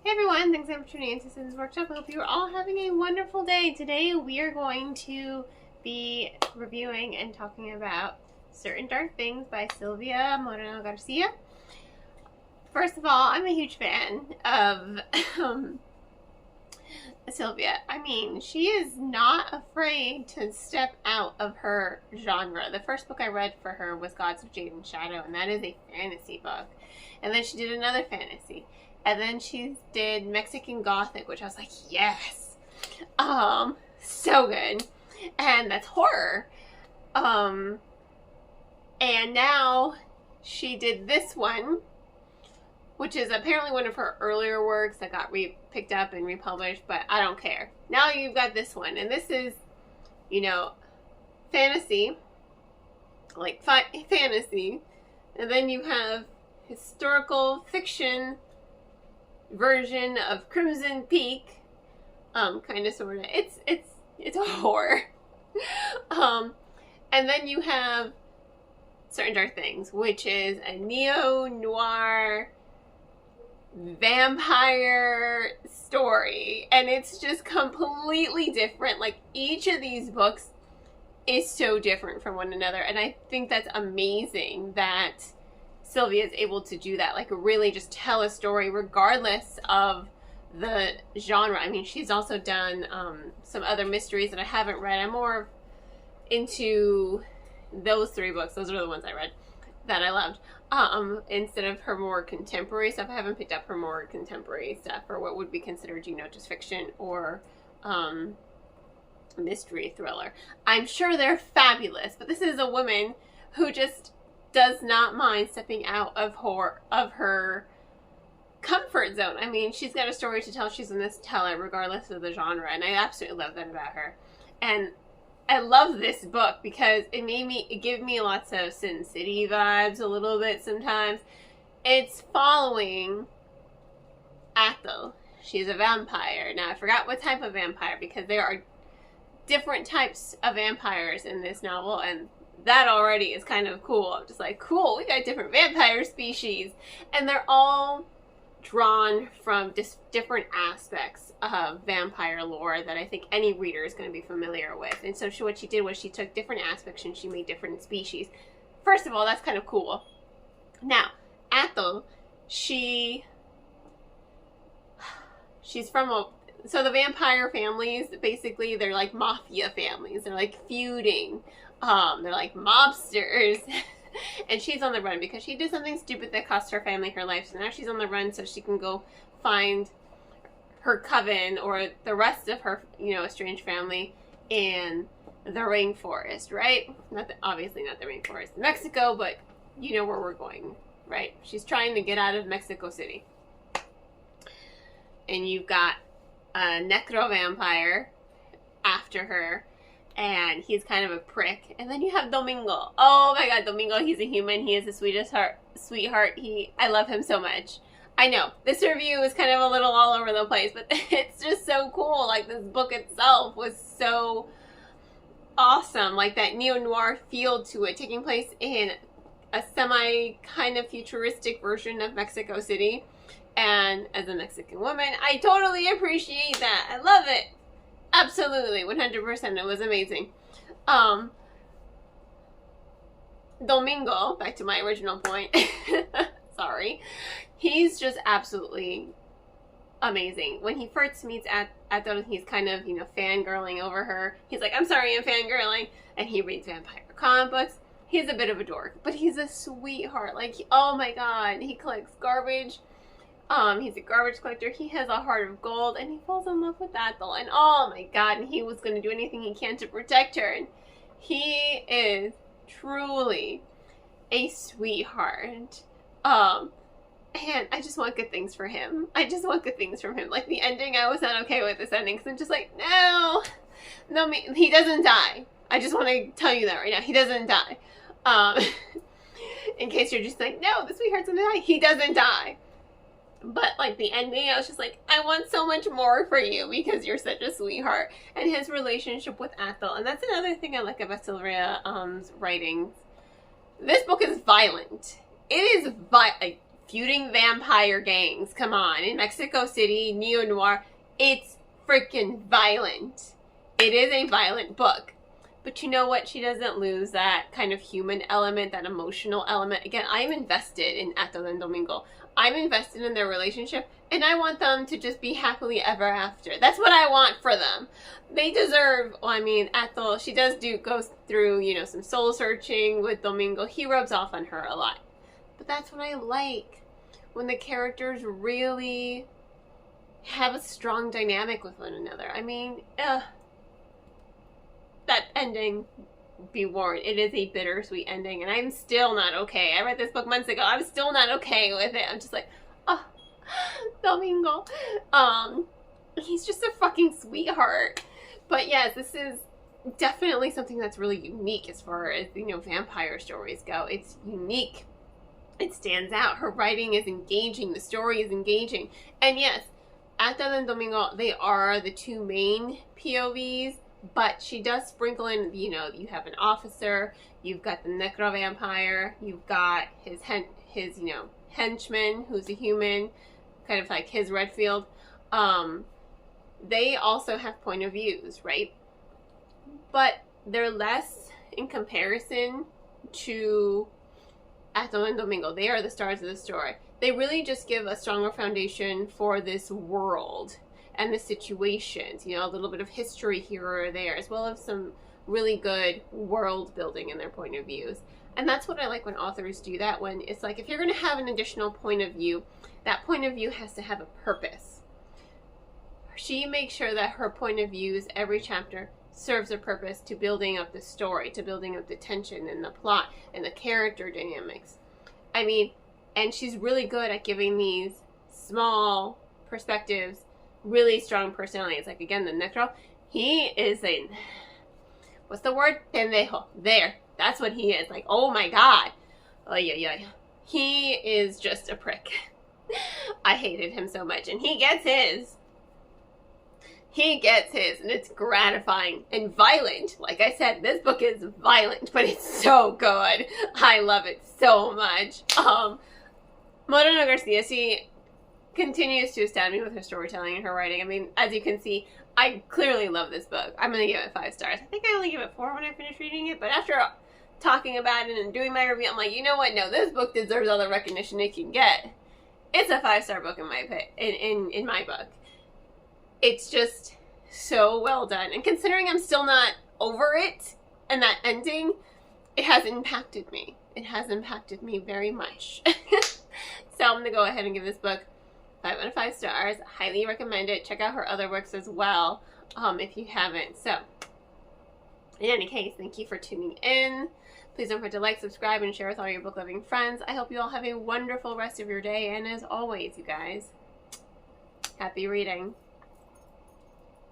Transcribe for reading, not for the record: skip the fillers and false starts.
Hey everyone, thanks for tuning into Sims Workshop. I hope you are all having a wonderful day. Today we are going to be reviewing and talking about Certain Dark Things by Silvia Moreno Garcia. First of all, I'm a huge fan of Silvia. I mean, she is not afraid to step out of her genre. The first book I read for her was Gods of Jade and Shadow, and that is a fantasy book. And then she did another fantasy. And then she did Mexican Gothic, which I was like, yes! So good. And that's horror. And now she did this one, which is apparently one of her earlier works that got picked up and republished, but I don't care. Now you've got this one, and this is, you know, fantasy, like fantasy, and then you have historical fiction version of Crimson Peak, kind of, sort of. It's a horror. And then you have Certain Dark Things, which is a neo-noir vampire story, and it's just completely different. Like, each of these books is so different from one another, and I think that's amazing that Silvia is able to do that, like really just tell a story regardless of the genre. I mean, she's also done some other mysteries that I haven't read. I'm more into those three books. Those are the ones I read that I loved. Instead of her more contemporary stuff. I haven't picked up her more contemporary stuff, or what would be considered, you know, just fiction or mystery thriller. I'm sure they're fabulous, but this is a woman who just does not mind stepping out of her comfort zone. I mean, she's got a story to tell. She's in this tell it regardless of the genre, and I absolutely love that about her. And I love this book because it gave me lots of Sin City vibes a little bit sometimes. It's following Athel. She's a vampire. Now, I forgot what type of vampire, because there are different types of vampires in this novel, and that already is kind of cool. I'm just like, cool, we got different vampire species. And they're all drawn from just different aspects of vampire lore that I think any reader is going to be familiar with. And so what she did was she took different aspects and she made different species. First of all, that's kind of cool. Now, Athel, she's from so the vampire families, basically, they're like mafia families. They're like feuding. They're like mobsters. And she's on the run because she did something stupid that cost her family her life. So now she's on the run so she can go find her coven or the rest of her, you know, estranged family in the rainforest, right? Obviously not the rainforest in Mexico, but you know where we're going, right? She's trying to get out of Mexico City. And you've got a necro vampire after her, and he's kind of a prick. And then you have Domingo. Oh my god, Domingo, he's a human. He is the sweetest sweetheart. I love him so much. I know, this review is kind of a little all over the place, but it's just so cool. Like, this book itself was so awesome. Like, that neo-noir feel to it, taking place in a semi kind of futuristic version of Mexico City. And as a Mexican woman, I totally appreciate that. I love it. Absolutely, 100%. It was amazing. Domingo, back to my original point. Sorry. He's just absolutely amazing. When he first meets Athel, he's kind of, you know, fangirling over her. He's like, I'm sorry, I'm fangirling. And he reads vampire comic books. He's a bit of a dork, but he's a sweetheart. Like, oh my god, he collects garbage. He's a garbage collector. He has a heart of gold, and he falls in love with Athel. And oh my god, and he was going to do anything he can to protect her. And he is truly a sweetheart. And I just want good things for him. I just want good things from him. Like, the ending, I was not okay with this ending, because I'm just like, no, he doesn't die. I just want to tell you that right now. He doesn't die. In case you're just like, no, the sweetheart's gonna die. He doesn't die. But, like, the ending, I was just like, I want so much more for you because you're such a sweetheart. And his relationship with Athel. And that's another thing I like about Silvia's writing. This book is violent. It is feuding vampire gangs. Come on. In Mexico City, neo-noir, it's freaking violent. It is a violent book. But you know what? She doesn't lose that kind of human element, that emotional element. Again, I'm invested in Athel and Domingo. I'm invested in their relationship, and I want them to just be happily ever after. That's what I want for them. They deserve, well, I mean, Athel, she does go through, you know, some soul searching with Domingo. He rubs off on her a lot. But that's what I like, when the characters really have a strong dynamic with one another. I mean, that ending, be warned, it is a bittersweet ending, and I'm still not okay. I read this book months ago. I'm still not okay with it. I'm just like, oh, Domingo. He's just a fucking sweetheart. But yes, this is definitely something that's really unique as far as, you know, vampire stories go. It's unique. It stands out. Her writing is engaging. The story is engaging. And yes, Athel and Domingo, they are the two main POVs. But she does sprinkle in, you know, you have an officer, you've got the necro-vampire, you've got his you know, henchman, who's a human, kind of like his Redfield. They also have point of views, right? But they're less in comparison to Athel and Domingo. They are the stars of the story. They really just give a stronger foundation for this world and the situations, you know, a little bit of history here or there, as well as some really good world building in their point of views. And that's what I like when authors do that, when it's like, if you're going to have an additional point of view, that point of view has to have a purpose. She makes sure that her point of views, every chapter, serves a purpose to building up the story, to building up the tension and the plot and the character dynamics. I mean, and she's really good at giving these small perspectives really strong personalities. Like, again, the Necro, he is a, what's the word? Pendejo. There. That's what he is. Like, oh my god. Oh, yeah. He is just a prick. I hated him so much. And he gets his. He gets his. And it's gratifying and violent. Like I said, this book is violent, but it's so good. I love it so much. Moreno Garcia, she continues to astound me with her storytelling and her writing. I mean, as you can see, I clearly love this book. I'm going to give it 5 stars. I think I only give it 4 when I finish reading it, but after talking about it and doing my review, I'm like, you know what? No, this book deserves all the recognition it can get. It's a 5-star book in my book. It's just so well done. And considering I'm still not over it and that ending, it has impacted me. It has impacted me very much. So I'm going to go ahead and give this book 5 out of 5 stars. Highly recommend it. Check out her other works as well, if you haven't. So, in any case, thank you for tuning in. Please don't forget to like, subscribe, and share with all your book-loving friends. I hope you all have a wonderful rest of your day. And as always, you guys, happy reading.